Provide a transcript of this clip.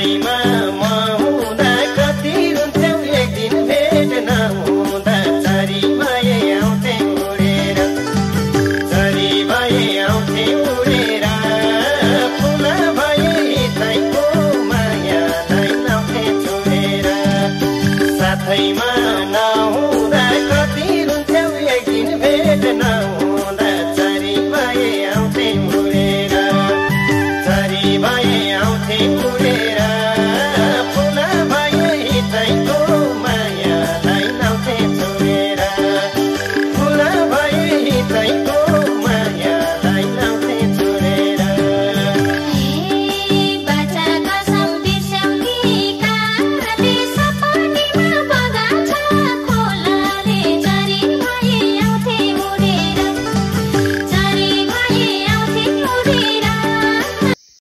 साथैमा म हुँदा कति रुन्थ्यौ एक दिन भेट नहुँदा चरी भए आउँथे उडेर चरी भए आउँथे उडेर फुल भए हितैको मायालाई लाउँथे छोडेर साथैमा नहुँदा कति रुन्थ्यौ एक दिन भेट नहुँदा चरी भए आउँथे उडेर चरी भए आउँथे